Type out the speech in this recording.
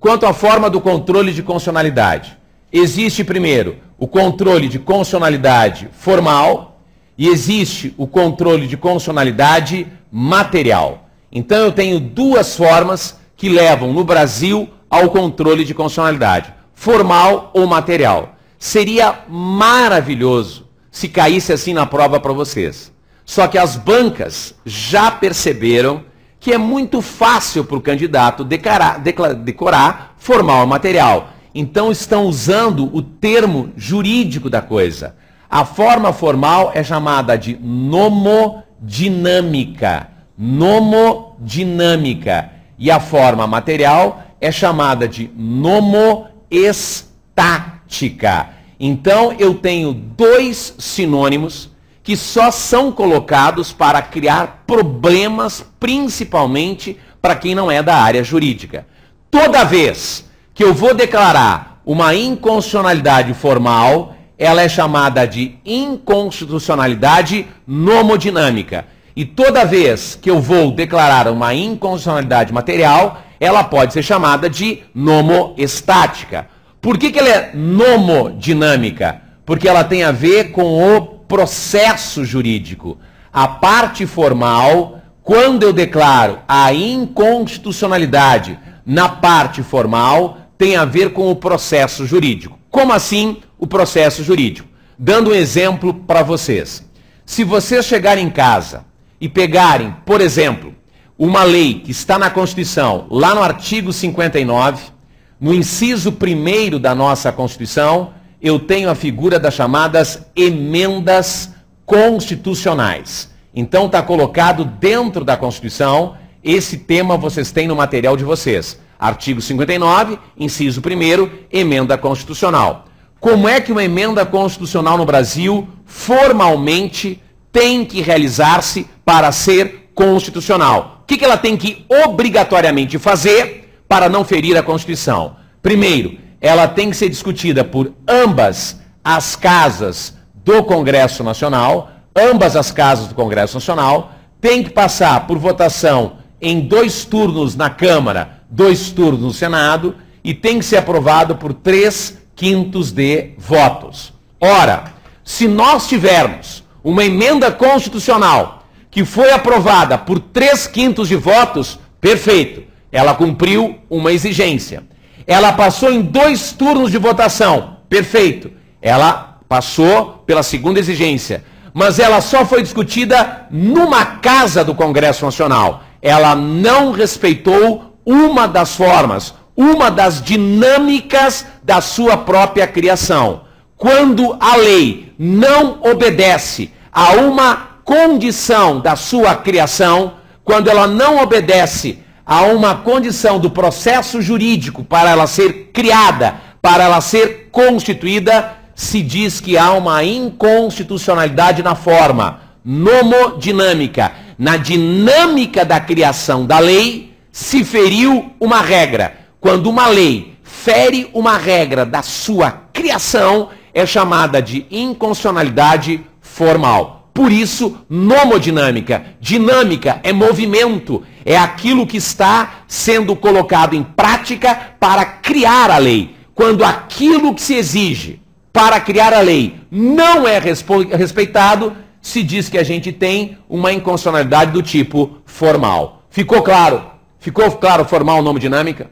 Quanto à forma do controle de constitucionalidade, existe primeiro o controle de constitucionalidade formal e existe o controle de constitucionalidade material. Então eu tenho duas formas que levam no Brasil ao controle de constitucionalidade, formal ou material. Seria maravilhoso se caísse assim na prova para vocês. Só que as bancas já perceberam que é muito fácil para o candidato decorar formal ou material. Então estão usando o termo jurídico da coisa. A forma formal é chamada de nomodinâmica. Nomodinâmica. E a forma material é chamada de nomoestática. Então eu tenho dois sinônimos que só são colocados para criar problemas, principalmente para quem não é da área jurídica. Toda vez que eu vou declarar uma inconstitucionalidade formal, ela é chamada de inconstitucionalidade nomodinâmica. E toda vez que eu vou declarar uma inconstitucionalidade material, ela pode ser chamada de nomoestática. Por que ela é nomodinâmica? Porque ela tem a ver com o processo jurídico. A parte formal, quando eu declaro a inconstitucionalidade na parte formal, tem a ver com o processo jurídico. Como assim o processo jurídico? Dando um exemplo para vocês. Se vocês chegarem em casa e pegarem, por exemplo, uma lei que está na Constituição, lá no artigo 59, no inciso 1º da nossa Constituição, eu tenho a figura das chamadas emendas constitucionais. Então está colocado dentro da Constituição, esse tema vocês têm no material de vocês. Artigo 59, inciso 1º, emenda constitucional. Como é que uma emenda constitucional no Brasil, formalmente, tem que realizar-se para ser constitucional? O que ela tem que obrigatoriamente fazer para não ferir a Constituição? Primeiro, ela tem que ser discutida por ambas as casas do Congresso Nacional, tem que passar por votação em 2 turnos na Câmara, 2 turnos no Senado, e tem que ser aprovado por 3/5 de votos. Ora, se nós tivermos uma emenda constitucional que foi aprovada por 3/5 de votos, perfeito, ela cumpriu uma exigência. Ela passou em 2 turnos de votação, perfeito, ela passou pela segunda exigência. Mas ela só foi discutida numa casa do Congresso Nacional. Ela não respeitou uma das formas, uma das dinâmicas da sua própria criação. Quando a lei não obedece a uma condição da sua criação, quando ela não obedece a uma condição do processo jurídico para ela ser criada, para ela ser constituída, se diz que há uma inconstitucionalidade na forma nomodinâmica. Na dinâmica da criação da lei, se feriu uma regra. Quando uma lei fere uma regra da sua criação, é chamada de inconstitucionalidade formal. Por isso, nomodinâmica. Dinâmica é movimento, é aquilo que está sendo colocado em prática para criar a lei. Quando aquilo que se exige para criar a lei não é respeitado, se diz que a gente tem uma inconstitucionalidade do tipo formal. Ficou claro? Ficou claro formal nomodinâmica?